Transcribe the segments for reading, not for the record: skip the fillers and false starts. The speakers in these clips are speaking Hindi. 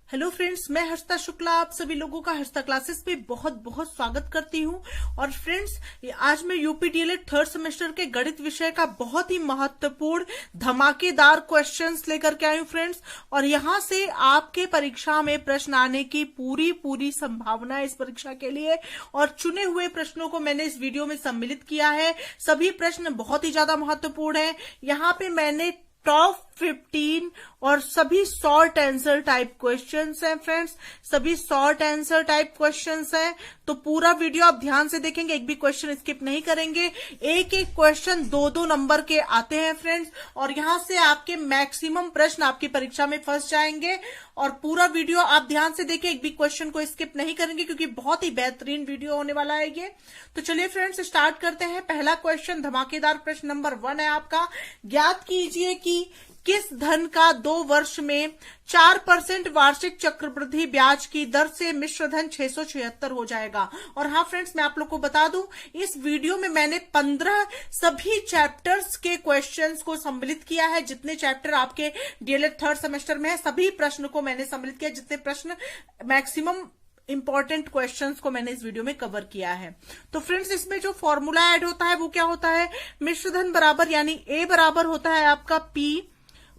हेलो फ्रेंड्स, मैं हर्षिता शुक्ला आप सभी लोगों का हर्षिता क्लासेस पे बहुत बहुत स्वागत करती हूँ। और फ्रेंड्स, आज मैं यूपी डीएलएड थर्ड सेमेस्टर के गणित विषय का बहुत ही महत्वपूर्ण धमाकेदार क्वेश्चंस लेकर के आई हूँ फ्रेंड्स। और यहाँ से आपके परीक्षा में प्रश्न आने की पूरी संभावना है इस परीक्षा के लिए। और चुने हुए प्रश्नों को मैंने इस वीडियो में सम्मिलित किया है। सभी प्रश्न बहुत ही ज्यादा महत्वपूर्ण है। यहाँ पे मैंने टॉप 15 और सभी शॉर्ट आंसर टाइप क्वेश्चंस हैं फ्रेंड्स, सभी शॉर्ट आंसर टाइप क्वेश्चंस हैं। तो पूरा वीडियो आप ध्यान से देखेंगे, एक भी क्वेश्चन स्किप नहीं करेंगे। एक एक क्वेश्चन दो नंबर के आते हैं फ्रेंड्स, और यहां से आपके मैक्सिमम प्रश्न आपकी परीक्षा में फंस जाएंगे। और पूरा वीडियो आप ध्यान से देखें, एक भी क्वेश्चन को स्किप नहीं करेंगे क्योंकि बहुत ही बेहतरीन वीडियो होने वाला है ये। तो चलिए फ्रेंड्स, स्टार्ट करते हैं। पहला क्वेश्चन, धमाकेदार प्रश्न नंबर 1 है आपका। ज्ञात कीजिए कि किस धन का 2 वर्ष में 4% वार्षिक चक्रवृद्धि ब्याज की दर से मिश्र धन 676 हो जाएगा। और हाँ फ्रेंड्स, मैं आप लोग को बता दूं, इस वीडियो में मैंने 15 सभी चैप्टर्स के क्वेश्चंस को सम्मिलित किया है। जितने चैप्टर आपके डीएलएड थर्ड सेमेस्टर में है, सभी प्रश्न को मैंने सम्मिलित किया। जितने प्रश्न मैक्सिमम इंपॉर्टेंट क्वेश्चंस को मैंने इस वीडियो में कवर किया है। तो फ्रेंड्स, इसमें जो फॉर्मूला ऐड होता है वो क्या होता है? मिश्र धन बराबर यानी ए बराबर होता है आपका P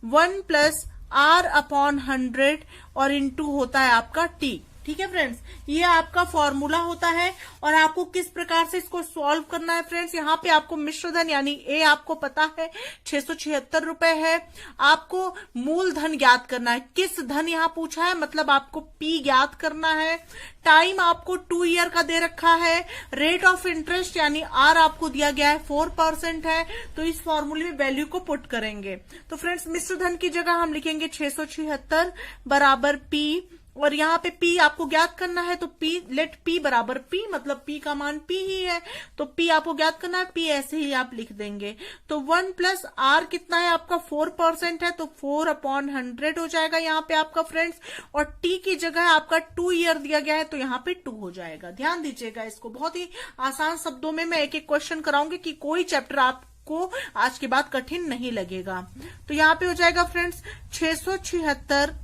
1 + R/100 और इंटू होता है आपका T। ठीक है फ्रेंड्स, ये आपका फॉर्मूला होता है। और आपको किस प्रकार से इसको सॉल्व करना है फ्रेंड्स, यहाँ पे आपको मिश्र धन यानी ए आपको पता है 676 रुपए है। आपको मूल धन ज्ञात करना है। किस धन यहाँ पूछा है, मतलब आपको पी ज्ञात करना है। टाइम आपको 2 ईयर का दे रखा है। रेट ऑफ इंटरेस्ट यानी आर आपको दिया गया है 4% है। तो इस फॉर्मूले में वैल्यू को पुट करेंगे। तो फ्रेंड्स, मिश्र धन की जगह हम लिखेंगे 676 बराबर पी, और यहाँ पे P आपको ज्ञात करना है। तो P लेट P बराबर P, मतलब P का मान P ही है। तो P आपको ज्ञात करना है, P ऐसे ही आप लिख देंगे। तो 1 + R कितना है आपका 4% है, तो 4/100 हो जाएगा यहाँ पे आपका फ्रेंड्स। और T की जगह आपका 2 ईयर दिया गया है, तो यहाँ पे 2 हो जाएगा। ध्यान दीजिएगा इसको, बहुत ही आसान शब्दों में मैं एक एक क्वेश्चन कराऊंगी कि कोई चैप्टर आपको आज के बाद कठिन नहीं लगेगा। तो यहाँ पे हो जाएगा फ्रेंड्स 676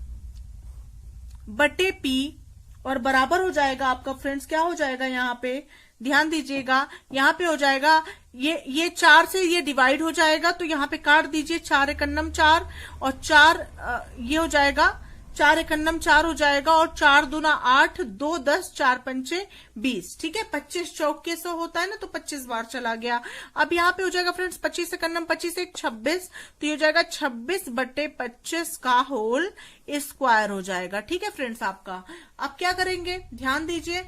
बटे P, और बराबर हो जाएगा आपका फ्रेंड्स, क्या हो जाएगा यहाँ पे ध्यान दीजिएगा, यहाँ पे हो जाएगा ये 4 से ये डिवाइड हो जाएगा। तो यहाँ पे काट दीजिए, 4 एकन्नम 4 और 4 ये हो जाएगा 4 एकन्नम 4 हो जाएगा, और 4 दूना 8, 2 10, 4 पंचे 20। ठीक है, 25 चौके 100 होता है ना, तो 25 बार चला गया। अब यहाँ पे हो जाएगा फ्रेंड्स 25 एकन्नम 25 1 26, तो ये हो जाएगा 26 बटे 25 का होल स्क्वायर हो जाएगा। ठीक है फ्रेंड्स आपका। अब क्या करेंगे, ध्यान दीजिए।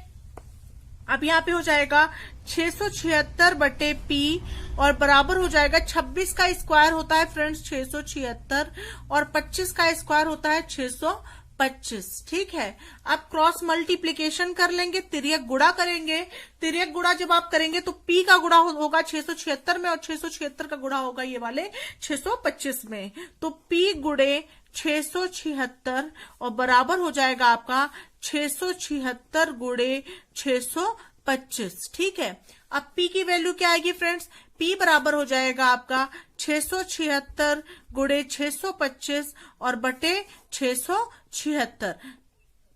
अब यहाँ पे हो जाएगा 676 बटे P, और बराबर हो जाएगा 26 का स्क्वायर होता है फ्रेंड्स 676, और 25 का स्क्वायर होता है 625। ठीक है, आप क्रॉस मल्टीप्लीकेशन कर लेंगे, तिर्यक गुणा करेंगे। तिर्यक गुणा जब आप करेंगे तो P का गुणा होगा 676 में, और 676 का गुणा होगा ये वाले 625 में। तो P गुणे 676, और बराबर हो जाएगा आपका 676 गुणे 625। ठीक है, अब P की वैल्यू क्या आएगी फ्रेंड्स, P बराबर हो जाएगा आपका 676 गुणे 625 और बटे 676।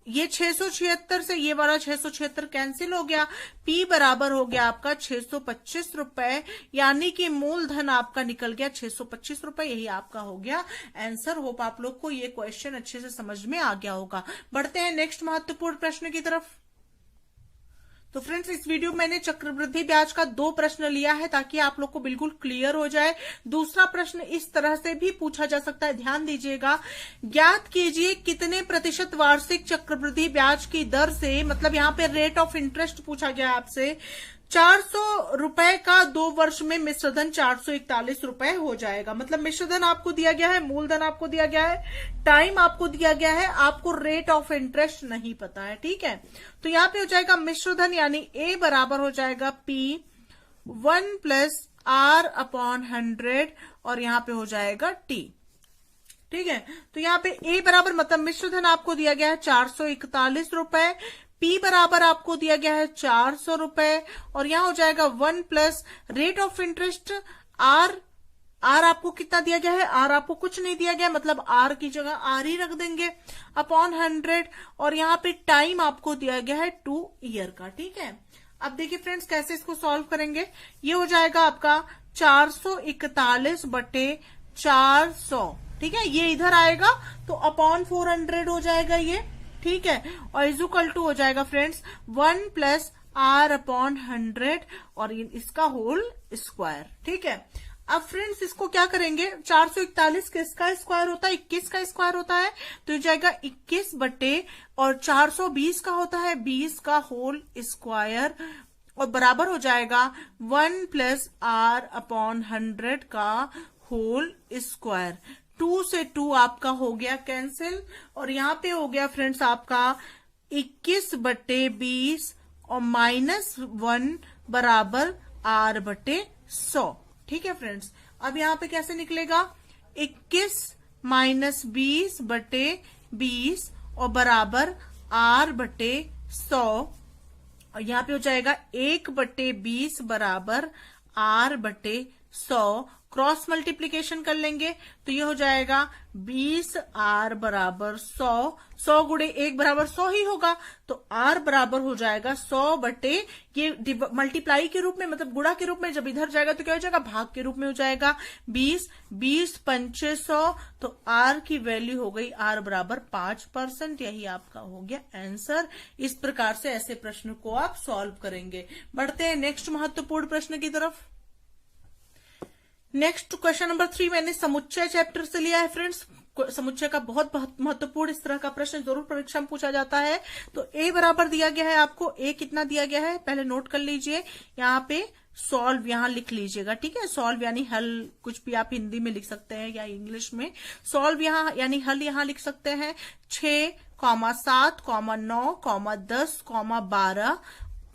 ये 676 से ये वाला 676 कैंसिल हो गया। P बराबर हो गया आपका 625 रुपए, यानी कि मूल धन आपका निकल गया 625 रुपए। यही आपका हो गया आंसर। होप आप लोग को ये क्वेश्चन अच्छे से समझ में आ गया होगा। बढ़ते हैं नेक्स्ट महत्वपूर्ण प्रश्न की तरफ। तो फ्रेंड्स, इस वीडियो में मैंने चक्रवृद्धि ब्याज का 2 प्रश्न लिया है ताकि आप लोग को बिल्कुल क्लियर हो जाए। दूसरा प्रश्न इस तरह से भी पूछा जा सकता है, ध्यान दीजिएगा। ज्ञात कीजिए कितने प्रतिशत वार्षिक चक्रवृद्धि ब्याज की दर से, मतलब यहाँ पे रेट ऑफ इंटरेस्ट पूछा गया आपसे, 400 रुपए का 2 वर्ष में मिश्र धन 441 रुपए हो जाएगा। मतलब मिश्र धन आपको दिया गया है, मूलधन आपको दिया गया है, टाइम आपको दिया गया है, आपको रेट ऑफ इंटरेस्ट नहीं पता है। ठीक है, तो यहाँ पे हो जाएगा मिश्र धन यानी A बराबर हो जाएगा P 1 + R/100, और यहाँ पे हो जाएगा T। ठीक है, तो यहाँ पे A बराबर मतलब मिश्र धन आपको दिया गया है 441 रुपए, P बराबर आपको दिया गया है 400 रुपए, और यहाँ हो जाएगा 1 + rate of interest R R आपको कितना दिया गया है, आर आपको कुछ नहीं दिया गया, मतलब आर की जगह आर ही रख देंगे अपॉन 100, और यहाँ पे टाइम आपको दिया गया है 2 ईयर का। ठीक है, अब देखिए फ्रेंड्स कैसे इसको सॉल्व करेंगे। ये हो जाएगा आपका 441 बटे 400, ठीक है, ये इधर आएगा तो अपॉन 400 हो जाएगा ये। ठीक है, और इक्वल टू हो जाएगा फ्रेंड्स 1 प्लस आर अपॉन 100 और इसका होल स्क्वायर। ठीक है, अब फ्रेंड्स इसको क्या करेंगे, 441 किसका स्क्वायर होता है, 21 का स्क्वायर होता है, तो ये जाएगा 21 बटे और 420 का होता है 20 का होल स्क्वायर, और बराबर हो जाएगा 1 प्लस आर अपॉन 100 का होल स्क्वायर। 2 से 2 आपका हो गया कैंसिल, और यहाँ पे हो गया फ्रेंड्स आपका 21 बटे 20 और -1 बराबर आर बटे 100। ठीक है फ्रेंड्स, अब यहाँ पे कैसे निकलेगा, 21 माइनस 20 बटे 20 और बराबर आर बटे 100, और यहाँ पे हो जाएगा 1 बटे 20 बराबर आर बटे 100। क्रॉस मल्टीप्लीकेशन कर लेंगे तो ये हो जाएगा 20 आर बराबर 100, 100 गुणे 1 बराबर 100 ही होगा, तो आर बराबर हो जाएगा 100 बटे, ये मल्टीप्लाई के रूप में मतलब गुणा के रूप में जब इधर जाएगा तो क्या हो जाएगा, भाग के रूप में हो जाएगा 20, 20 पंचे 100, तो आर की वैल्यू हो गई आर बराबर 5%। यही आपका हो गया आंसर। इस प्रकार से ऐसे प्रश्न को आप सॉल्व करेंगे। बढ़ते हैं नेक्स्ट महत्वपूर्ण प्रश्न की तरफ। नेक्स्ट क्वेश्चन नंबर 3 मैंने समुच्चय चैप्टर से लिया है फ्रेंड्स। समुच्चय का बहुत महत्वपूर्ण इस तरह का प्रश्न जरूर परीक्षा में पूछा जाता है। तो ए बराबर दिया गया है आपको, ए कितना दिया गया है पहले नोट कर लीजिए, यहाँ पे सॉल्व यहाँ लिख लीजिएगा। ठीक है, सॉल्व यानी हल, कुछ भी आप हिंदी में लिख सकते हैं या इंग्लिश में। सॉल्व यहाँ यानी हल यहाँ लिख सकते हैं 6, 7, 9, 10, 12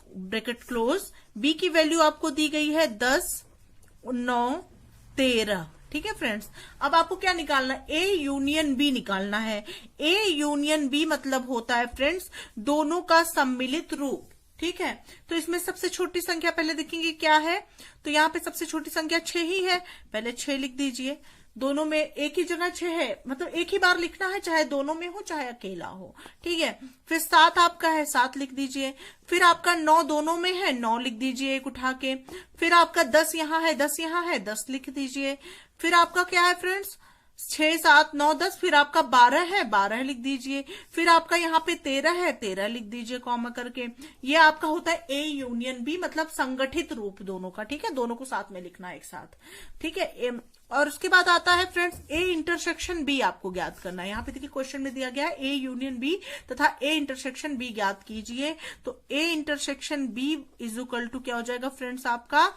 ब्रैकेट क्लोज। बी की वैल्यू आपको दी गई है 10, 9, 13। ठीक है फ्रेंड्स, अब आपको क्या निकालना है, ए यूनियन बी निकालना है। ए यूनियन बी मतलब होता है फ्रेंड्स दोनों का सम्मिलित रूप। ठीक है, तो इसमें सबसे छोटी संख्या पहले देखेंगे क्या है, तो यहाँ पे सबसे छोटी संख्या 6 ही है, पहले 6 लिख दीजिए। दोनों में एक ही जगह 6 है, मतलब एक ही बार लिखना है, चाहे दोनों में हो चाहे अकेला हो। ठीक है, फिर 7 आपका है, 7 लिख दीजिए। फिर आपका 9 दोनों में है, 9 लिख दीजिए एक उठा के। फिर आपका 10 यहाँ है, 10 यहाँ है, 10 लिख दीजिए। फिर आपका क्या है फ्रेंड्स 6, 7, 9, 10, फिर आपका 12 है, 12 लिख दीजिए। फिर आपका यहाँ पे 13 है, 13 लिख दीजिए कॉमा करके। ये आपका होता है ए यूनियन बी, मतलब संगठित रूप दोनों का। ठीक है, दोनों को साथ में लिखना है एक साथ। ठीक है, और उसके बाद आता है फ्रेंड्स ए इंटरसेक्शन बी आपको ज्ञात करना है। यहाँ पे देखिए क्वेश्चन में दिया गया है ए यूनियन बी तथा ए इंटरसेक्शन बी ज्ञात कीजिए। तो A intersection B is equal to क्या हो जाएगा फ्रेंड्स आपका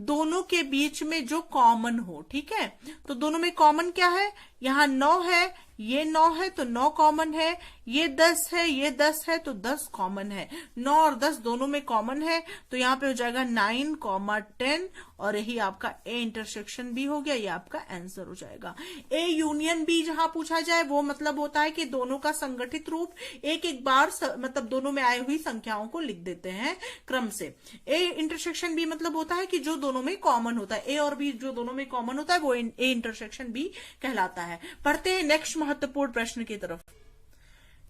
दोनों के बीच में जो कॉमन हो। ठीक है, तो दोनों में कॉमन क्या है, यहाँ 9 है, ये 9 है तो 9 कॉमन है, ये 10 है, ये 10 है तो 10 कॉमन है। 9 और 10 दोनों में कॉमन है, तो यहाँ पे हो जाएगा 9, 10, और यही आपका ए इंटरसेक्शन बी हो गया। ये आपका आंसर हो जाएगा। ए यूनियन बी जहां पूछा जाए वो मतलब होता है कि दोनों का संगठित रूप एक एक बार मतलब दोनों में आई हुई संख्याओं को लिख देते हैं क्रम से। ए इंटरसेक्शन बी मतलब होता है कि जो दोनों में कॉमन होता है, ए और बी जो दोनों में कॉमन होता है वो ए इंटरसेक्शन बी कहलाता है। पढ़ते हैं नेक्स्ट महत्वपूर्ण प्रश्न की तरफ।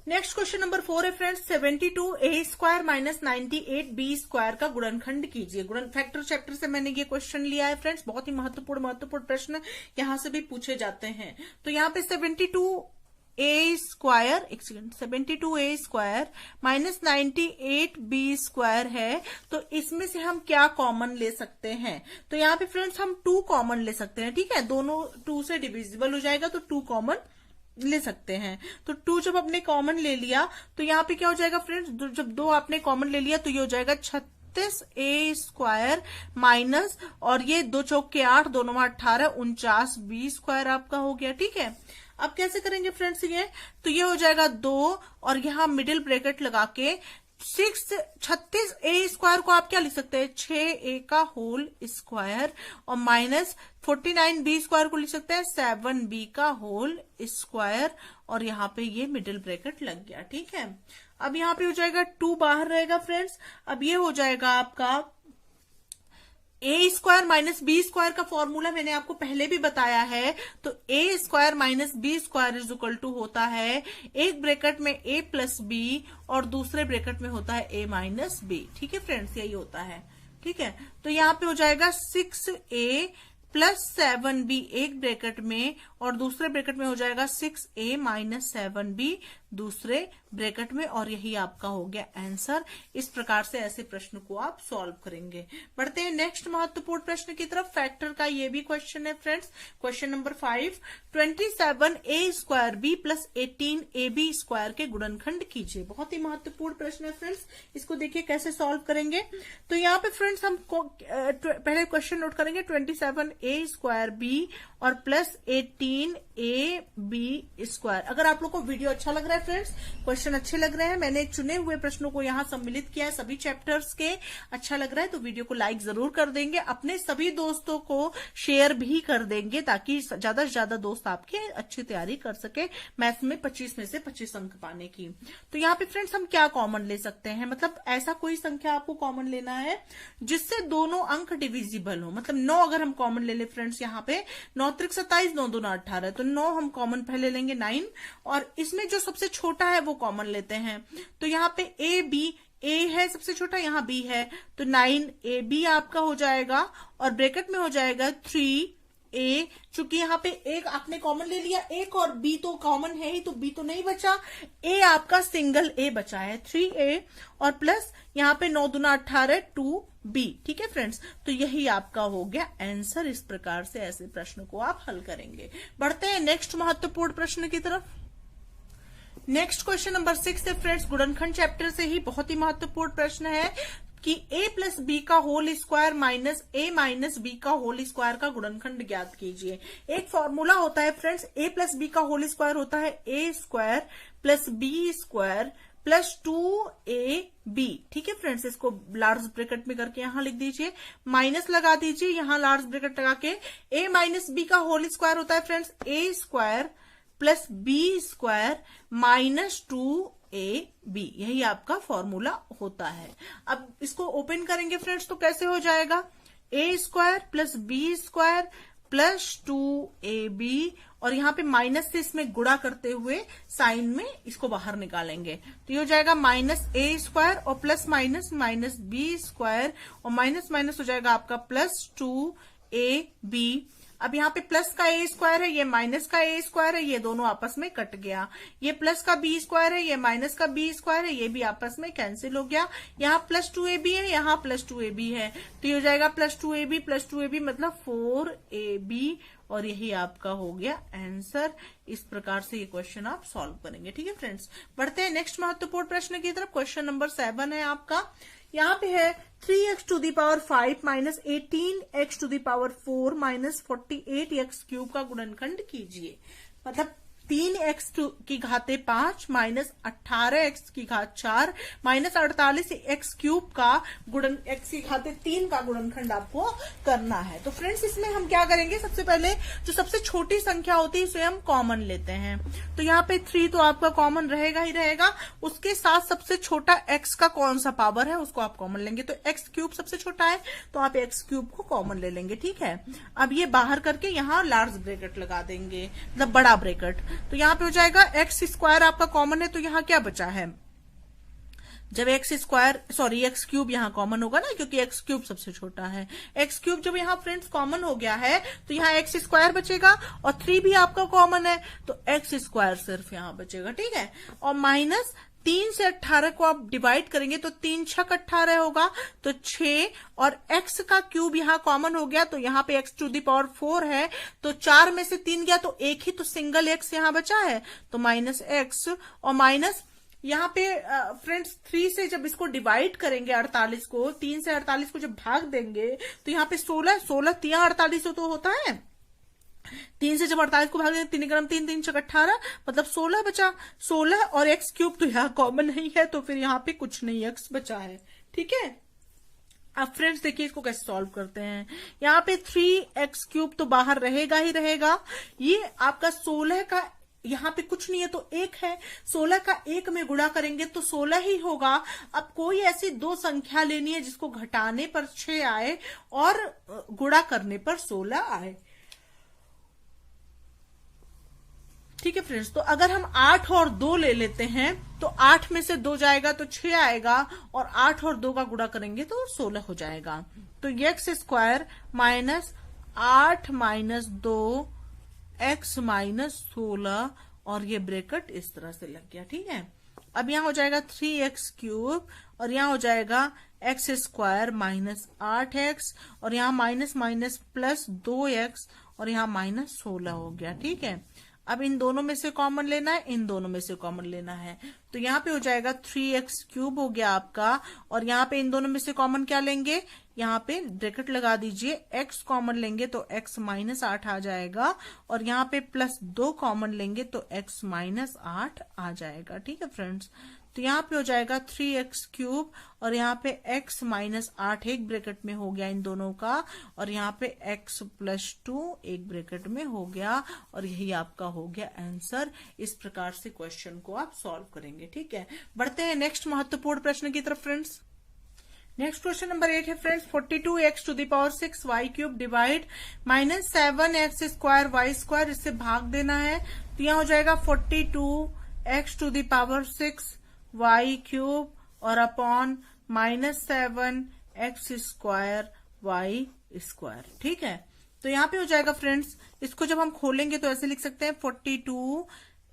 नेक्स्ट क्वेश्चन नंबर 4 है friends 72a square minus 98b square का गुणनखंड कीजिए। गुणन फैक्टर चैप्टर से मैंने ये क्वेश्चन लिया है फ्रेंड्स, बहुत ही महत्वपूर्ण प्रश्न यहां से भी पूछे जाते हैं। तो यहाँ पे 72a square minus 98b square है, तो इसमें से हम क्या कॉमन ले सकते हैं। तो यहाँ पे फ्रेंड्स हम 2 कॉमन ले सकते हैं। ठीक है, दोनों 2 से डिविजिबल हो जाएगा तो 2 कॉमन ले सकते हैं। तो 2 जब आपने कॉमन ले लिया तो यहाँ पे क्या हो जाएगा फ्रेंड्स, जब 2 आपने कॉमन ले लिया तो ये हो जाएगा 36a स्क्वायर माइनस, और ये 2 चौक के 8, 2 9 18, 49b स्क्वायर आपका हो गया। ठीक है, अब कैसे करेंगे फ्रेंड्स ये, तो ये हो जाएगा 2 और यहाँ मिडिल ब्रैकेट लगा के 36a स्क्वायर को आप क्या लिख सकते हैं 6a का होल स्क्वायर, और माइनस 49b स्क्वायर को लिख सकते हैं 7b का होल स्क्वायर, और यहाँ पे ये मिडिल ब्रैकेट लग गया। ठीक है, अब यहाँ पे हो जाएगा 2 बाहर रहेगा फ्रेंड्स। अब ये हो जाएगा आपका A square minus B square का फॉर्मूला मैंने आपको पहले भी बताया है। तो A square minus B square is equal to होता है एक ब्रैकेट में ए प्लस बी और दूसरे ब्रैकेट में होता है ए माइनस बी। ठीक है फ्रेंड्स, यही होता है। ठीक है, तो यहाँ पे हो जाएगा 6a प्लस 7b एक ब्रैकेट में और दूसरे ब्रैकेट में हो जाएगा 6a माइनस 7b दूसरे ब्रैकेट में, और यही आपका हो गया आंसर। इस प्रकार से ऐसे प्रश्न को आप सॉल्व करेंगे। बढ़ते हैं नेक्स्ट महत्वपूर्ण प्रश्न की तरफ। फैक्टर का ये भी क्वेश्चन है friends. Question number 5, 27a square B plus 18ab square के गुणनखंड कीजिए। बहुत ही महत्वपूर्ण प्रश्न है फ्रेंड्स, इसको देखिए कैसे सॉल्व करेंगे। तो यहाँ पे फ्रेंड्स हम पहले क्वेश्चन नोट करेंगे 27a स्क्वायर बी और प्लस 18ab स्क्वायर। अगर आप लोग को वीडियो अच्छा लग रहा है फ्रेंड्स, क्वेश्चन अच्छे लग रहे हैं, मैंने चुने हुए प्रश्नों को यहाँ सम्मिलित किया है सभी चैप्टर्स के, अच्छा लग रहा है तो वीडियो को लाइक जरूर कर देंगे, अपने सभी दोस्तों को शेयर भी कर देंगे ताकि ज्यादा से ज्यादा दोस्त आपके अच्छी तैयारी कर सके मैथ्स में 25 में से 25 अंक पाने की। तो यहाँ पे फ्रेंड्स हम क्या कॉमन ले सकते हैं, मतलब ऐसा कोई संख्या आपको कॉमन लेना है जिससे दोनों अंक डिविजिबल हो। मतलब 9 अगर हम कॉमन ले ले फ्रेंड्स, यहाँ पे 9 त्रिक 27, 9 दूना 18, तो 9 हम कॉमन पहले लेंगे 9, और इसमें जो सबसे छोटा है वो कॉमन लेते हैं। तो यहाँ पे ए बी, ए है सबसे छोटा, यहाँ बी है, तो 9ab आपका हो जाएगा और ब्रैकेट में हो जाएगा 3a। चूंकि यहाँ पे एक आपने कॉमन ले लिया, एक और बी तो कॉमन है ही, तो बी तो नहीं बचा, ए आपका सिंगल ए बचा है 3a, और प्लस यहाँ पे 9 दूना 18 2b। ठीक है फ्रेंड्स, तो यही आपका हो गया आंसर। इस प्रकार से ऐसे प्रश्न को आप हल करेंगे। बढ़ते हैं नेक्स्ट महत्वपूर्ण प्रश्न की तरफ। नेक्स्ट क्वेश्चन नंबर 6 है फ्रेंड्स, गुणनखंड चैप्टर से ही बहुत ही महत्वपूर्ण प्रश्न है कि a प्लस बी का whole square minus a minus B का होल स्क्वायर का गुणनखंड ज्ञात कीजिए। एक फॉर्मूला होता है फ्रेंड्स, a प्लस बी का होल स्क्वायर होता है a square plus B square plus 2ab। ठीक है फ्रेंड्स, इसको लार्ज ब्रैकेट में करके यहां लिख दीजिए, माइनस लगा दीजिए यहां लार्ज ब्रैकेट लगा के। a माइनस बी का होल स्क्वायर होता है friends a square plus B square minus 2ab, यही आपका फॉर्मूला होता है। अब इसको ओपन करेंगे फ्रेंड्स तो कैसे हो जाएगा, a square plus B square plus 2ab, और यहाँ पे माइनस से इसमें गुणा करते हुए साइन में इसको बाहर निकालेंगे, तो ये हो जाएगा माइनस a स्क्वायर और plus minus minus B square, और माइनस माइनस हो जाएगा आपका प्लस 2ab। अब यहाँ पे प्लस का a स्क्वायर है, ये माइनस का a स्क्वायर है, ये दोनों आपस में कट गया। ये प्लस का b स्क्वायर है, ये माइनस का b स्क्वायर है, ये भी आपस में कैंसिल हो गया। यहाँ प्लस 2ab है, यहाँ प्लस 2ab है, तो ये हो जाएगा प्लस 2ab मतलब 4ab, और यही आपका हो गया आंसर। इस प्रकार से ये क्वेश्चन आप सॉल्व करेंगे। ठीक है फ्रेंड्स, बढ़ते हैं नेक्स्ट महत्वपूर्ण प्रश्न की तरफ। क्वेश्चन नंबर 7 है आपका, यहाँ पे है 3x to the power 5 minus 18x to the power 4 minus 48x cube का गुणनखंड कीजिए। मतलब 3x की घाते 5 माइनस 18x की घात 4 माइनस 48x क्यूब का गुणन x की घाते 3 का गुणनखंड आपको करना है। तो फ्रेंड्स इसमें हम क्या करेंगे, सबसे पहले जो सबसे छोटी संख्या होती है उसे हम कॉमन लेते हैं। तो यहाँ पे 3 तो आपका कॉमन रहेगा ही रहेगा, उसके साथ सबसे छोटा x का कौन सा पावर है उसको आप कॉमन लेंगे। तो x क्यूब सबसे छोटा है तो आप x क्यूब को कॉमन ले लेंगे। ठीक है, अब ये बाहर करके यहाँ लार्ज ब्रैकेट लगा देंगे, मतलब बड़ा ब्रैकेट। तो यहाँ पे हो जाएगा एक्स स्क्वायर आपका कॉमन है, तो यहाँ क्या बचा है, जब x square sorry x cube यहाँ कॉमन होगा ना, क्योंकि एक्स क्यूब सबसे छोटा है। एक्स क्यूब जब यहाँ फ्रेंड्स कॉमन हो गया है तो यहाँ एक्स स्क्वायर बचेगा, और 3 भी आपका कॉमन है तो एक्स स्क्वायर सिर्फ यहाँ बचेगा। ठीक है, और माइनस 3 से 18 को आप डिवाइड करेंगे तो 3 छक 18 होगा, तो 6, और x का क्यूब यहाँ कॉमन हो गया, तो यहाँ पे x टू दी पावर 4 है, तो 4 में से 3 गया तो एक ही तो सिंगल x यहाँ बचा है, तो माइनस x, और माइनस यहाँ पे फ्रेंड्स 3 से जब इसको डिवाइड करेंगे 48 को, 3 से 48 को जब भाग देंगे तो यहाँ पे 16 3 48 तो होता है, 3 से जब 48 को भाग देंगे 3 × 3 3 छक 18 मतलब 16 बचा, 16 और x क्यूब तो यहाँ कॉमन नहीं है, तो फिर यहाँ पे कुछ नहीं x बचा है। ठीक है, अब फ्रेंड्स देखिए इसको कैसे सॉल्व करते हैं। यहाँ पे 3x क्यूब तो बाहर रहेगा ही रहेगा, ये आपका 16 का यहाँ पे कुछ नहीं है तो 1 है, 16 का 1 में गुणा करेंगे तो 16 ही होगा। अब कोई ऐसी दो संख्या लेनी है जिसको घटाने पर 6 आए और गुणा करने पर 16 आए। ठीक है फ्रेंड्स, तो अगर हम 8 और 2 ले लेते हैं तो 8 में से 2 जाएगा तो 6 आएगा और 8 और 2 का गुणा करेंगे तो 16 हो जाएगा। तो x square minus 8 minus 2 x minus 16 और ये ब्रैकेट इस तरह से लग गया। ठीक है, अब यहां हो जाएगा 3x क्यूब और यहां हो जाएगा x स्क्वायर माइनस 8x और यहां माइनस माइनस प्लस 2x और यहां माइनस 16 हो गया। ठीक है, अब इन दोनों में से कॉमन लेना है, इन दोनों में से कॉमन लेना है, तो यहाँ पे हो जाएगा 3x क्यूब हो गया आपका और यहाँ पे इन दोनों में से कॉमन क्या लेंगे, यहाँ पे ब्रैकेट लगा दीजिए, x कॉमन लेंगे तो x माइनस 8 आ जाएगा और यहाँ पे प्लस 2 कॉमन लेंगे तो x माइनस 8 आ जाएगा। ठीक है फ्रेंड्स, तो यहाँ पे हो जाएगा 3x क्यूब और यहाँ पे x माइनस 8 एक ब्रैकेट में हो गया इन दोनों का और यहाँ पे x प्लस 2 एक ब्रैकेट में हो गया और यही आपका हो गया आंसर। इस प्रकार से क्वेश्चन को आप सॉल्व करेंगे। ठीक है, बढ़ते हैं नेक्स्ट महत्वपूर्ण प्रश्न की तरफ फ्रेंड्स। नेक्स्ट क्वेश्चन नंबर 8 है friends, 42x to the power 6 y cube divide minus 7x square y square, इससे भाग देना है तो यहाँ हो जाएगा 42x to the power 6 y cube और upon minus 7x square y square. ठीक है, तो यहाँ पे हो जाएगा फ्रेंड्स, इसको जब हम खोलेंगे तो ऐसे लिख सकते हैं 42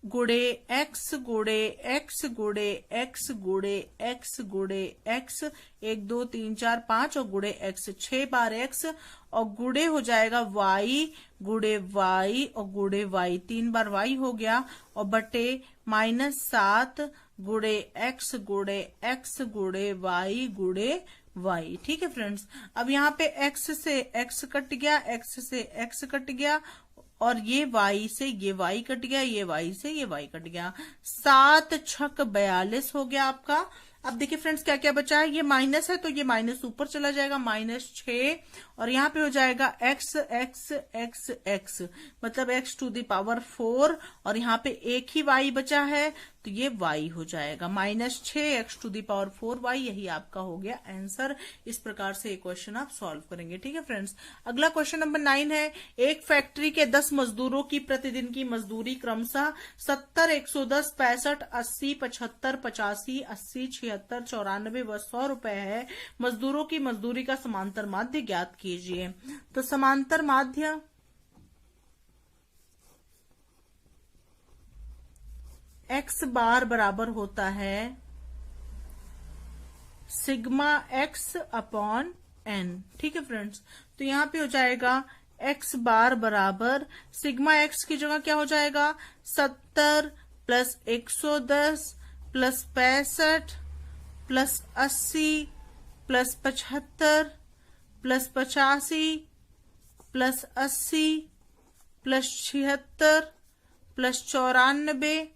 गुड़े x गुड़े x गुड़े x गुड़े x गुड़े x 1 2 3 4 5 और गुड़े x 6 बार x और गुड़े हो जाएगा y गुड़े y और गुड़े y 3 बार y हो गया और बटे माइनस 7 गुड़े x गुड़े x गुड़े y गुड़े y। ठीक है फ्रेंड्स, अब यहाँ पे x से x कट गया, x से x कट गया और ये y से ये y कट गया, ये y से ये y कट गया, 7 छक 42 हो गया आपका। अब देखिए फ्रेंड्स क्या क्या बचा है, ये माइनस है तो ये माइनस ऊपर चला जाएगा -6 और यहाँ पे हो जाएगा x x x x मतलब x टू द पावर 4 और यहाँ पे एक ही y बचा है तो ये y हो जाएगा -6x to the power 4y, यही आपका हो गया आंसर। इस प्रकार से ये क्वेश्चन आप सॉल्व करेंगे। ठीक है फ्रेंड्स, अगला क्वेश्चन नंबर 9 है, एक फैक्ट्री के 10 मजदूरों की प्रतिदिन की मजदूरी क्रमशः 70, 110, 65, 80, 75, 85, 80, 76, 94 व 100 रुपए है। मजदूरों की मजदूरी का समांतर माध्य ज्ञात कीजिए। तो समांतर माध्य x बार बराबर होता है सिग्मा x अपॉन n। ठीक है फ्रेंड्स, तो यहाँ पे हो जाएगा x बार बराबर सिग्मा x की जगह क्या हो जाएगा 70 plus 110 plus 65 plus 80 plus 75 plus 85 plus 80 plus 76 plus 94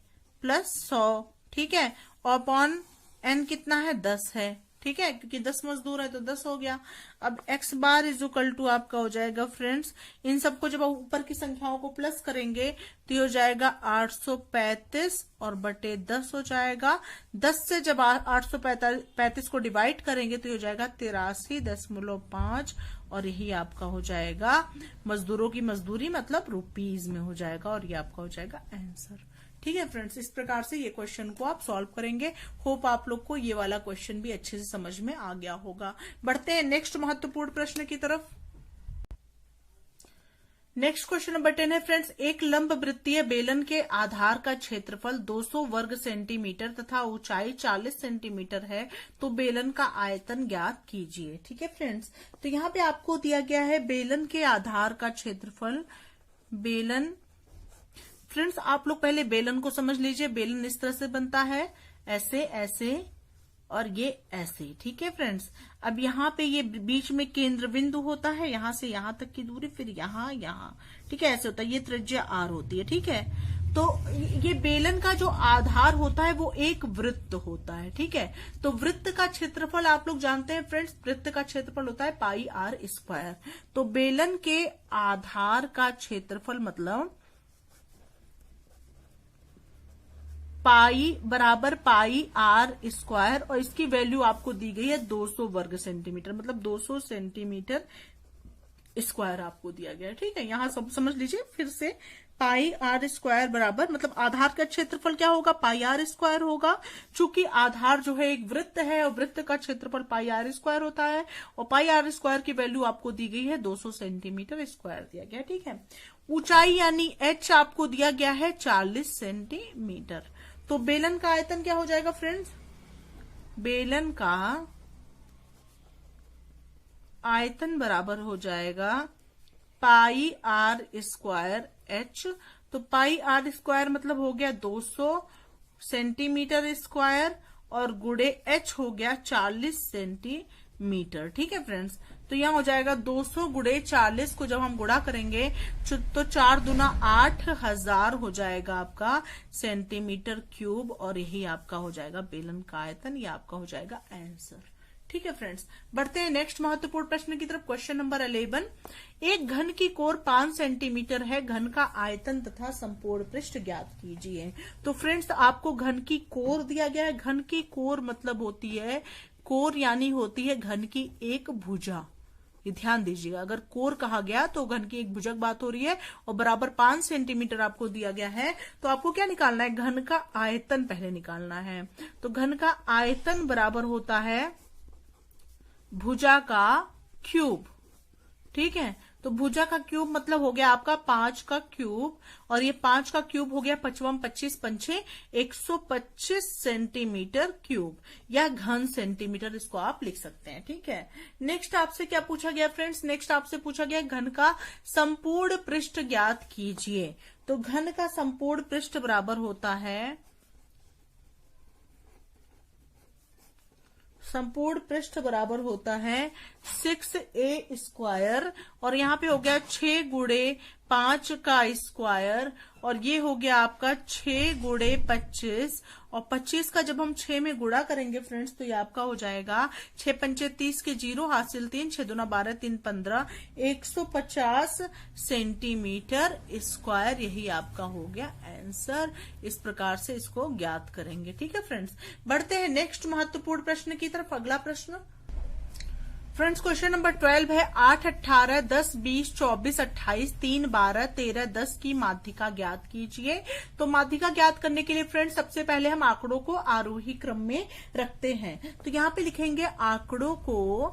plus 100। ठीक है, और अपॉन n कितना है 10 है। ठीक है, क्योंकि 10 मजदूर है तो 10 हो गया। अब x bar is equal to आपका हो जाएगा फ्रेंड्स, इन सबको जब आप ऊपर की संख्याओं को प्लस करेंगे तो ये हो जाएगा 835 और बटे 10 हो जाएगा। 10 से जब 835 को डिवाइड करेंगे तो ये हो जाएगा 83.5 और यही आपका हो जाएगा मजदूरों की मजदूरी मतलब रुपीज में हो जाएगा और ये आपका हो जाएगा आंसर। ठीक है फ्रेंड्स, इस प्रकार से ये क्वेश्चन को आप सॉल्व करेंगे। होप आप लोग को ये वाला क्वेश्चन भी अच्छे से समझ में आ गया होगा। बढ़ते हैं नेक्स्ट महत्वपूर्ण प्रश्न की तरफ। नेक्स्ट क्वेश्चन नंबर 10 है फ्रेंड्स, एक लंब वृत्तीय बेलन के आधार का क्षेत्रफल 200 वर्ग सेंटीमीटर तथा ऊंचाई 40 सेंटीमीटर है, तो बेलन का आयतन ज्ञात कीजिए। ठीक है फ्रेंड्स, तो यहाँ पे आपको दिया गया है बेलन के आधार का क्षेत्रफल। बेलन फ्रेंड्स, आप लोग पहले बेलन को समझ लीजिए। बेलन इस तरह से बनता है, ऐसे ऐसे और ये ऐसे। ठीक है फ्रेंड्स, अब यहाँ पे ये बीच में केंद्र बिंदु होता है, यहां से यहां तक की दूरी, फिर यहाँ यहाँ। ठीक है, ऐसे होता है, ये त्रिज्या r होती है। ठीक है, तो ये बेलन का जो आधार होता है वो एक वृत्त होता है। ठीक है, तो वृत्त का क्षेत्रफल आप लोग जानते हैं फ्रेंड्स, वृत्त का क्षेत्रफल होता है पाई r स्क्वायर। तो बेलन के आधार का क्षेत्रफल मतलब पाई बराबर पाई आर स्क्वायर, और इसकी वैल्यू आपको दी गई है 200 वर्ग सेंटीमीटर, मतलब 200 सेंटीमीटर स्क्वायर आपको दिया गया है। ठीक है, यहां सब समझ लीजिए फिर से। पाई आर स्क्वायर बराबर, मतलब आधार का क्षेत्रफल क्या होगा, पाई आर स्क्वायर होगा। चूंकि आधार जो है एक वृत्त है और वृत्त का क्षेत्रफल पाई आर स्क्वायर होता है, और पाई आर स्क्वायर की वैल्यू आपको दी गई है 200 सेंटीमीटर स्क्वायर दिया गया। ठीक है, ऊंचाई यानी एच आपको दिया गया है 40 सेंटीमीटर। तो बेलन का आयतन क्या हो जाएगा फ्रेंड्स, बेलन का आयतन बराबर हो जाएगा पाई आर स्क्वायर एच। तो पाई आर स्क्वायर मतलब हो गया 200 सेंटीमीटर स्क्वायर, और गुणे एच हो गया 40 सेंटीमीटर। ठीक है फ्रेंड्स, तो यहां हो जाएगा 200 गुणे 40 को जब हम गुणा करेंगे तो 4 दूना 8000 हो जाएगा आपका सेंटीमीटर क्यूब, और यही आपका हो जाएगा बेलन का आयतन, ये आपका हो जाएगा आंसर। ठीक है फ्रेंड्स, बढ़ते हैं नेक्स्ट महत्वपूर्ण प्रश्न की तरफ। क्वेश्चन नंबर 11, एक घन की कोर 5 सेंटीमीटर है, घन का आयतन तथा संपूर्ण पृष्ठ ज्ञात कीजिए। तो फ्रेंड्स आपको घन की कोर दिया गया है। घन की कोर मतलब होती है, कोर यानी होती है घन की एक भुजा। ये ध्यान दीजिएगा, अगर कोर कहा गया तो घन की एक भुजा बात हो रही है, और बराबर 5 सेंटीमीटर आपको दिया गया है। तो आपको क्या निकालना है, घन का आयतन पहले निकालना है। तो घन का आयतन बराबर होता है भुजा का क्यूब। ठीक है, तो भुजा का क्यूब मतलब हो गया आपका 5 का क्यूब, और ये 5 का क्यूब हो गया 55 25 पंचे 125 सेंटीमीटर क्यूब, या घन सेंटीमीटर इसको आप लिख सकते हैं। ठीक है, नेक्स्ट आपसे क्या पूछा गया फ्रेंड्स, नेक्स्ट आपसे पूछा गया घन का संपूर्ण पृष्ठ ज्ञात कीजिए। तो घन का संपूर्ण पृष्ठ बराबर होता है, संपूर्ण पृष्ठ बराबर होता है 6a स्क्वायर, और यहाँ पे हो गया 6 गुणे 5 का स्क्वायर, और ये हो गया आपका 6 गुणे 25, और 25 का जब हम 6 में गुणा करेंगे फ्रेंड्स तो ये आपका हो जाएगा 6 पंचे 30 के 0 हासिल 3, 6 दूना 12 3 15 150 सेंटीमीटर स्क्वायर, यही आपका हो गया आंसर। इस प्रकार से इसको ज्ञात करेंगे। ठीक है फ्रेंड्स, बढ़ते हैं नेक्स्ट महत्वपूर्ण प्रश्न की तरफ। अगला प्रश्न फ्रेंड्स क्वेश्चन नंबर 12 है, 8 18 10 20 24 28 3 12 13 10 की माध्यिका ज्ञात कीजिए। तो माध्यिका ज्ञात करने के लिए फ्रेंड्स सबसे पहले हम आंकड़ों को आरोही क्रम में रखते हैं। तो यहां पे लिखेंगे आंकड़ों को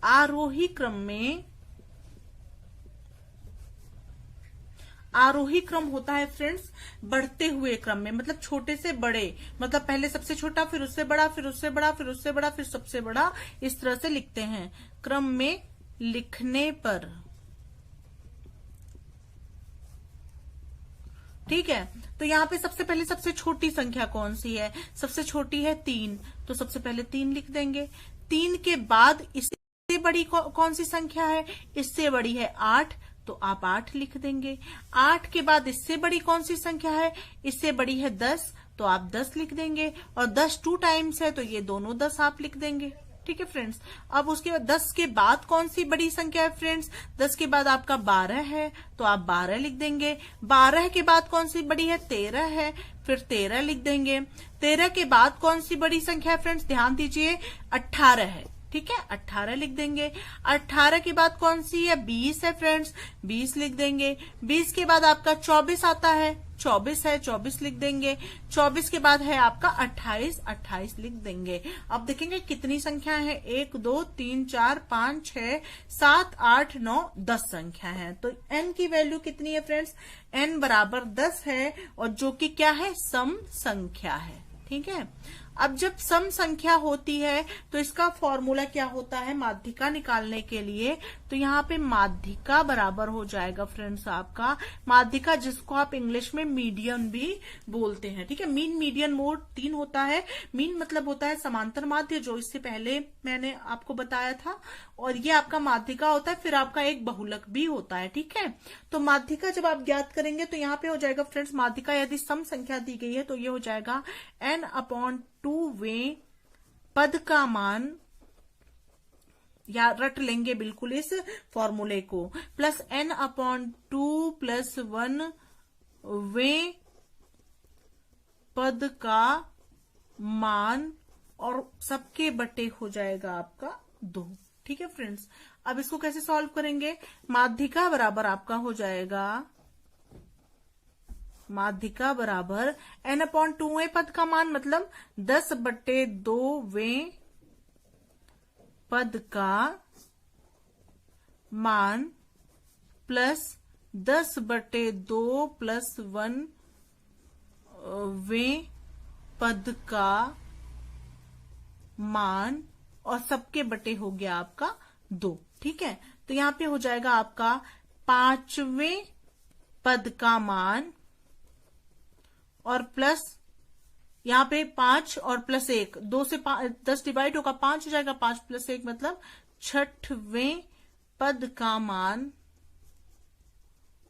आरोही क्रम में। आरोही क्रम होता है फ्रेंड्स बढ़ते हुए क्रम में, मतलब छोटे से बड़े, मतलब पहले सबसे छोटा, फिर उससे बड़ा, फिर उससे बड़ा, फिर उससे बड़ा, फिर सबसे बड़ा, इस तरह से लिखते हैं। क्रम में लिखने पर, ठीक है, तो यहाँ पे सबसे पहले सबसे छोटी संख्या कौन सी है, सबसे छोटी है 3, तो सबसे पहले 3 लिख देंगे। 3 के बाद इससे बड़ी कौन सी संख्या है, इससे बड़ी है 8, तो आप 8 लिख देंगे। 8 के बाद इससे बड़ी कौन सी संख्या है, इससे बड़ी है 10, तो आप 10 लिख देंगे, और 10 2 टाइम्स है तो ये दोनों 10 आप लिख देंगे। ठीक है फ्रेंड्स, अब उसके बाद 10 के बाद कौन सी बड़ी संख्या है फ्रेंड्स, 10 के बाद आपका 12 है, तो आप 12 लिख देंगे। 12 के बाद कौन सी बड़ी है, 13 है, फिर 13 लिख देंगे। 13 के बाद कौन सी बड़ी संख्या है फ्रेंड्स, ध्यान दीजिए, 18 है, ठीक है, 18 लिख देंगे। 18 के बाद कौन सी है, 20 है फ्रेंड्स, 20 लिख देंगे। 20 के बाद आपका 24 आता है, 24 है, 24 लिख देंगे। 24 के बाद है आपका 28, 28 लिख देंगे। अब देखेंगे कितनी संख्या है, 1 2 3 4 5 6 7 8 9 10 संख्या है। तो n की वैल्यू कितनी है फ्रेंड्स, n बराबर 10 है, और जो कि क्या है, सम संख्या है। ठीक है, अब जब सम संख्या होती है तो इसका फॉर्मूला क्या होता है माध्यिका निकालने के लिए, तो यहाँ पे माध्यिका बराबर हो जाएगा फ्रेंड्स आपका, माध्यिका जिसको आप इंग्लिश में मीडियन भी बोलते हैं। ठीक है, मीन मीडियन मोड 3 होता है। मीन मतलब होता है समांतर माध्य, जो इससे पहले मैंने आपको बताया था, और ये आपका माध्यिका होता है, फिर आपका एक बहुलक भी होता है। ठीक है, तो माध्यिका जब आप ज्ञात करेंगे तो यहाँ पे हो जाएगा फ्रेंड्स, माध्यिका यदि सम संख्या दी गई है तो ये हो जाएगा n/2 वे पद का मान या रट लेंगे बिल्कुल इस फॉर्मूले को। प्लस n/2 + 1वें पद का मान और सबके बटे हो जाएगा आपका 2। ठीक है फ्रेंड्स, अब इसको कैसे सॉल्व करेंगे? माध्यिका बराबर आपका हो जाएगा, माध्यिका बराबर n/2वें पद का मान मतलब 10/2वें पद का मान प्लस 10/2 + 1वें पद का मान और सबके बटे हो गया आपका 2। ठीक है, तो यहां पे हो जाएगा आपका 5वें पद का मान और प्लस यहां पे 5 और प्लस 1, 2 से 10 डिवाइड होगा, 5 हो जाएगा, 5 + 1 मतलब 6वें पद का मान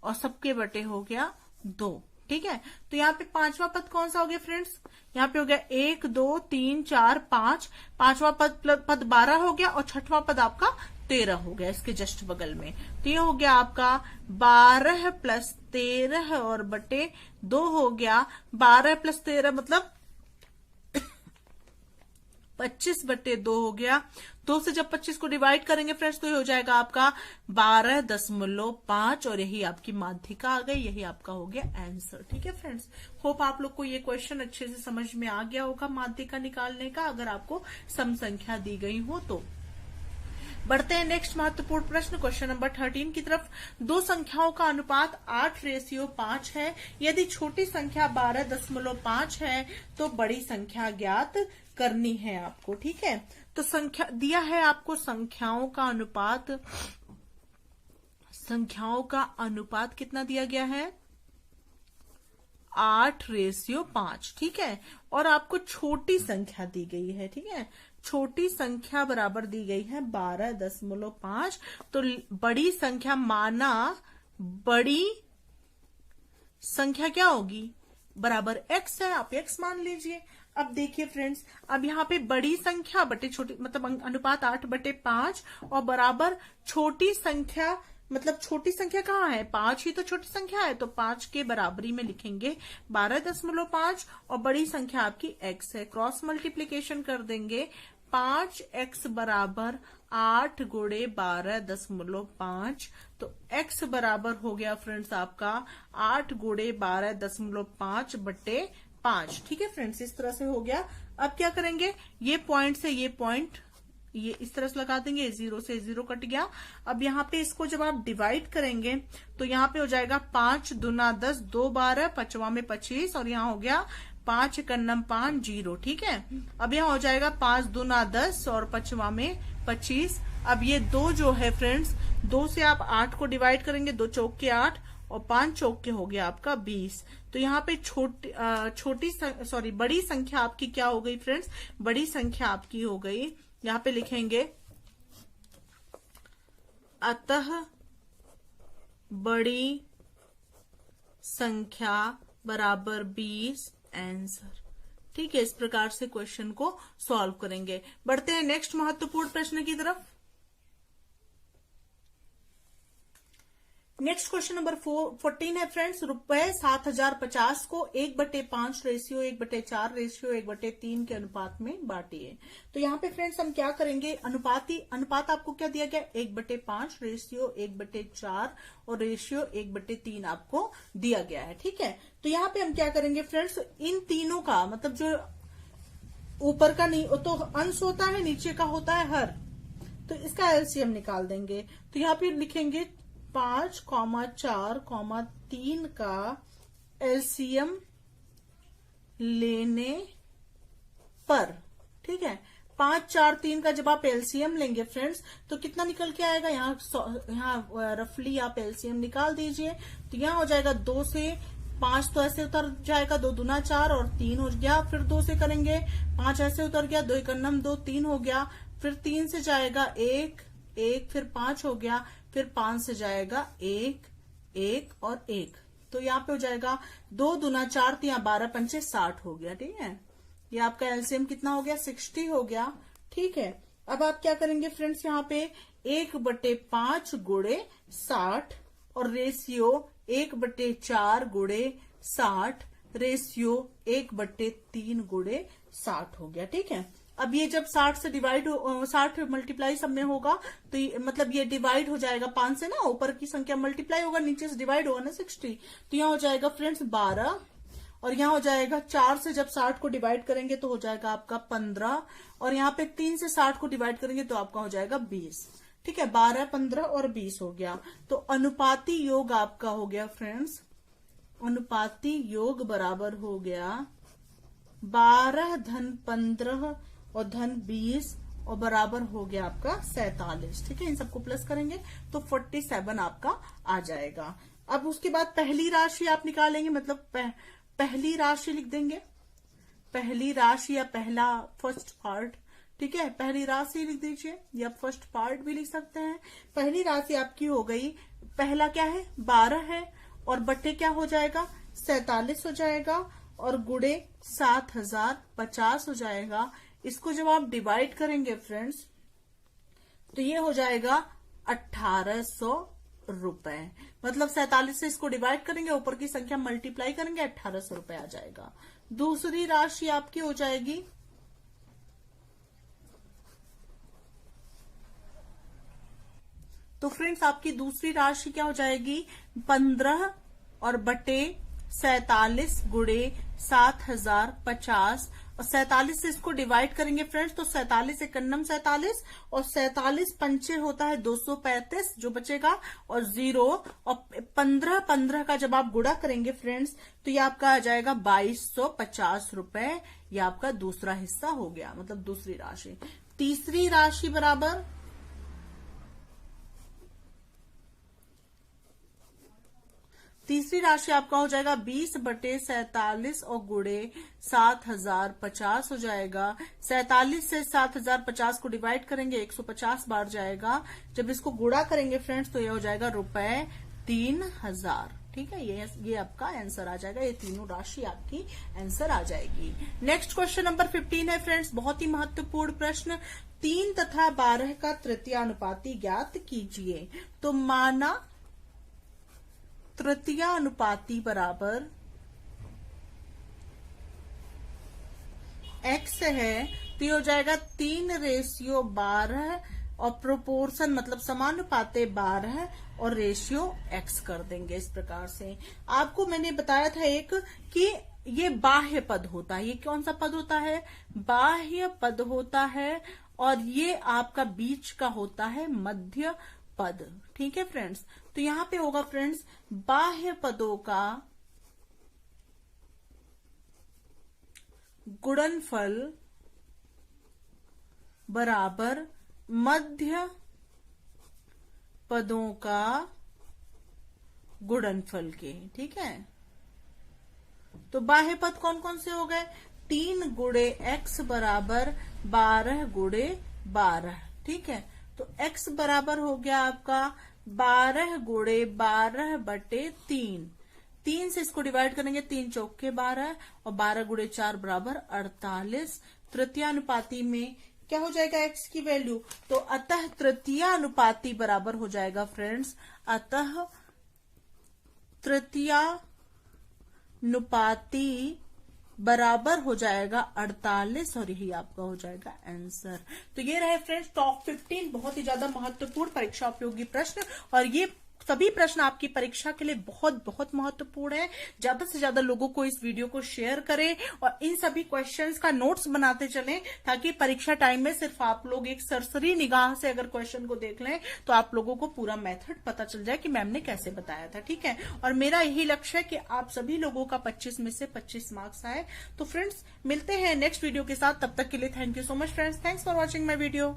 और सबके बटे हो गया 2। ठीक है, तो यहाँ पे 5वां पद कौन सा हो गया फ्रेंड्स? यहाँ पे हो गया 1 2 3 4 5, 5वां पद 12 हो गया और 6वां पद आपका 13 हो गया इसके जस्ट बगल में। तो ये हो गया आपका 12 + 13 और बटे 2 हो गया 12 + 13 मतलब 25/2 हो गया। 2 से जब 25 को डिवाइड करेंगे फ्रेंड्स तो ये हो जाएगा आपका 12.5 और यही आपकी माध्यिका आ गई, यही आपका हो गया आंसर। ठीक है फ्रेंड्स, होप आप लोग को ये क्वेश्चन अच्छे से समझ में आ गया होगा माध्यिका निकालने का, अगर आपको सम संख्या दी गई हो तो। बढ़ते हैं नेक्स्ट महत्वपूर्ण प्रश्न, क्वेश्चन नंबर 13 की तरफ। दो संख्याओं का अनुपात 8:5 है। यदि छोटी संख्या 12.5 है तो बड़ी संख्या ज्ञात करनी है आपको। ठीक है, तो संख्या दिया है आपको, संख्याओं का अनुपात कितना दिया गया है? 8:5। ठीक है, और आपको छोटी संख्या दी गई है। ठीक है, छोटी संख्या बराबर दी गई है 12.5। तो बड़ी संख्या माना, बड़ी संख्या क्या होगी? बराबर x है, आप x मान लीजिए। अब देखिए फ्रेंड्स, अब यहाँ पे बड़ी संख्या बटे छोटी मतलब अनुपात 8/5 और बराबर छोटी संख्या, मतलब छोटी संख्या कहाँ है? 5 ही तो छोटी संख्या है, तो 5 के बराबरी में लिखेंगे 12.5 और बड़ी संख्या आपकी x है। क्रॉस मल्टीप्लीकेशन कर देंगे, 5x बराबर 8 × 12.5, तो x बराबर हो गया फ्रेंड्स आपका 8 × 12.5 बटे 5। ठीक है फ्रेंड्स, इस तरह से हो गया। अब क्या करेंगे, ये पॉइंट से ये पॉइंट ये इस तरह से लगा देंगे, 0 से 0 कट गया। अब यहाँ पे इसको जब आप डिवाइड करेंगे तो यहाँ पे हो जाएगा 5 दूना 10, 2 12, 5वां में 25 और यहाँ हो गया 5 × 5 0। ठीक है, अब यहाँ हो जाएगा 5 दूना 10 और 5वां में 25। अब ये 2 जो है फ्रेंड्स, 2 से आप 8 को डिवाइड करेंगे, 2 चौक के 8 और 5 चौक के हो गया आपका 20। तो यहाँ पे बड़ी संख्या आपकी क्या हो गई फ्रेंड्स? बड़ी संख्या आपकी हो गई, यहाँ पे लिखेंगे अतः बड़ी संख्या बराबर 20 आंसर। ठीक है, इस प्रकार से क्वेश्चन को सॉल्व करेंगे। बढ़ते हैं नेक्स्ट महत्वपूर्ण प्रश्न की तरफ। नेक्स्ट क्वेश्चन नंबर 14 है फ्रेंड्स। रुपए 7050 को 1/5 रेशियो 1/4 रेशियो 1/3 के अनुपात में बांटिए। तो यहाँ पे फ्रेंड्स हम क्या करेंगे, अनुपात आपको क्या दिया गया? 1/5 रेशियो 1/4 और रेशियो 1/3 आपको दिया गया है। ठीक है, तो यहाँ पे हम क्या करेंगे फ्रेंड्स, इन तीनों का मतलब जो ऊपर का नहीं तो अंश होता है, नीचे का होता है हर, तो इसका एलसीएम निकाल देंगे। तो यहाँ पे लिखेंगे 5, 4, 3 का एलसीएम लेने पर। ठीक है, 5, 4, 3 का जब आप एलसीएम लेंगे फ्रेंड्स तो कितना निकल के आएगा? यहाँ रफली आप एलसीएम निकाल दीजिए। तो यहाँ हो जाएगा 2 से 5 तो ऐसे उतर जाएगा, 2 दूना 4 और 3 हो गया। फिर 2 से करेंगे, 5 ऐसे उतर गया, 2 × 9 2, 3 हो गया। फिर 3 से जाएगा 1, फिर 5 हो गया, फिर 5 से जाएगा 1, 1 और 1। तो यहाँ पे हो जाएगा 2 दूना 4, तो यहाँ 12 पंचे 60 हो गया। ठीक है, ये आपका एलसीएम कितना हो गया? 60 हो गया। ठीक है, अब आप क्या करेंगे फ्रेंड्स, यहाँ पे 1/5 गुणे 60 और रेशियो 1/4 गुणे 60 रेशियो 1/3 गुणे 60 हो गया। ठीक है, अब ये जब 60 से डिवाइड 60 मल्टीप्लाई सब में होगा तो मतलब ये डिवाइड हो जाएगा 5 से ना, ऊपर की संख्या मल्टीप्लाई होगा, नीचे से डिवाइड होगा ना 60, तो यहाँ हो जाएगा फ्रेंड्स 12 और यहाँ हो जाएगा 4 से जब 60 को डिवाइड करेंगे तो हो जाएगा आपका 15 और यहाँ पे 3 से 60 को डिवाइड करेंगे तो आपका हो जाएगा 20। ठीक है, 12, 15 और 20 हो गया। तो अनुपाती योग आपका हो गया फ्रेंड्स, अनुपाती योग बराबर हो गया 12 धन 15 और धन 20 और बराबर हो गया आपका 47। ठीक है, इन सबको प्लस करेंगे तो 47 आपका आ जाएगा। अब उसके बाद पहली राशि आप निकालेंगे, मतलब पहली राशि लिख देंगे, पहली राशि या पहला फर्स्ट पार्ट। ठीक है, पहली राशि लिख दीजिए या फर्स्ट पार्ट भी लिख सकते हैं। पहली राशि आपकी हो गई, पहला क्या है 12 है और बट्टे क्या हो जाएगा 47 हो जाएगा और गुणे 7050 हो जाएगा। इसको जब आप डिवाइड करेंगे फ्रेंड्स तो ये हो जाएगा 1800 रुपए, मतलब 47 से इसको डिवाइड करेंगे, ऊपर की संख्या मल्टीप्लाई करेंगे, 1800 रुपए आ जाएगा। दूसरी राशि आपकी हो जाएगी तो फ्रेंड्स आपकी दूसरी राशि क्या हो जाएगी 15 और बटे 47 गुणे 7050 और 47 से इसको डिवाइड करेंगे फ्रेंड्स तो 47 एकन्नम 47 और 47 पंचे होता है 235 जो बचेगा और 0 और 15 का जब आप गुणा करेंगे फ्रेंड्स तो ये आपका आ जाएगा 2250 रुपए। ये आपका दूसरा हिस्सा हो गया, मतलब दूसरी राशि। तीसरी राशि बराबर तीसरी राशि आपका हो जाएगा 20/47 और गुणे 7050 हो जाएगा। 47 से 7050 को डिवाइड करेंगे 150 बार जाएगा, जब इसको गुणा करेंगे फ्रेंड्स तो ये हो जाएगा रुपए 3000। ठीक है, ये आपका आंसर आ जाएगा, ये तीनों राशि आपकी आंसर आ जाएगी। नेक्स्ट क्वेश्चन नंबर 15 है फ्रेंड्स, बहुत ही महत्वपूर्ण प्रश्न। 3 तथा 12 का तृतीयानुपाती ज्ञात कीजिए। तो माना तृतीयानुपाती बराबर x है तो ये हो जाएगा 3/12 और प्रोपोर्शन मतलब समानुपाते 12 और रेशियो x कर देंगे। इस प्रकार से आपको मैंने बताया था एक कि ये बाह्य पद होता है। ये कौन सा पद होता है, बाह्य पद होता है और ये आपका बीच का होता है मध्य पद। ठीक है फ्रेंड्स, तो यहां पे होगा फ्रेंड्स बाह्य पदों का गुणनफल बराबर मध्य पदों का गुणनफल के। ठीक है, तो बाह्य पद कौन कौन से हो गए, 3 गुणे x बराबर 12 गुणे 12। ठीक है, तो x बराबर हो गया आपका 12 गुणे 12 बटे 3। 3 से इसको डिवाइड करेंगे 3 चौके 12 और 12 गुणे 4 बराबर 48। तृतीयानुपाती में क्या हो जाएगा x की वैल्यू, तो अतः तृतीयानुपाती बराबर हो जाएगा फ्रेंड्स, अतः तृतीयानुपाती बराबर हो जाएगा 48 और यही आपका हो जाएगा आंसर। तो ये रहे फ्रेंड्स टॉप 15 बहुत ही ज्यादा महत्वपूर्ण परीक्षा उपयोगी प्रश्न और ये सभी प्रश्न आपकी परीक्षा के लिए बहुत बहुत महत्वपूर्ण है। ज्यादा से ज्यादा लोगों को इस वीडियो को शेयर करें और इन सभी क्वेश्चंस का नोट्स बनाते चलें ताकि परीक्षा टाइम में सिर्फ आप लोग एक सरसरी निगाह से अगर क्वेश्चन को देख लें तो आप लोगों को पूरा मेथड पता चल जाए कि मैम ने कैसे बताया था। ठीक है, और मेरा यही लक्ष्य है कि आप सभी लोगों का 25 में से 25 मार्क्स आए। तो फ्रेंड्स मिलते हैं नेक्स्ट वीडियो के साथ, तब तक के लिए thank you so much friends, thanks for watching my video.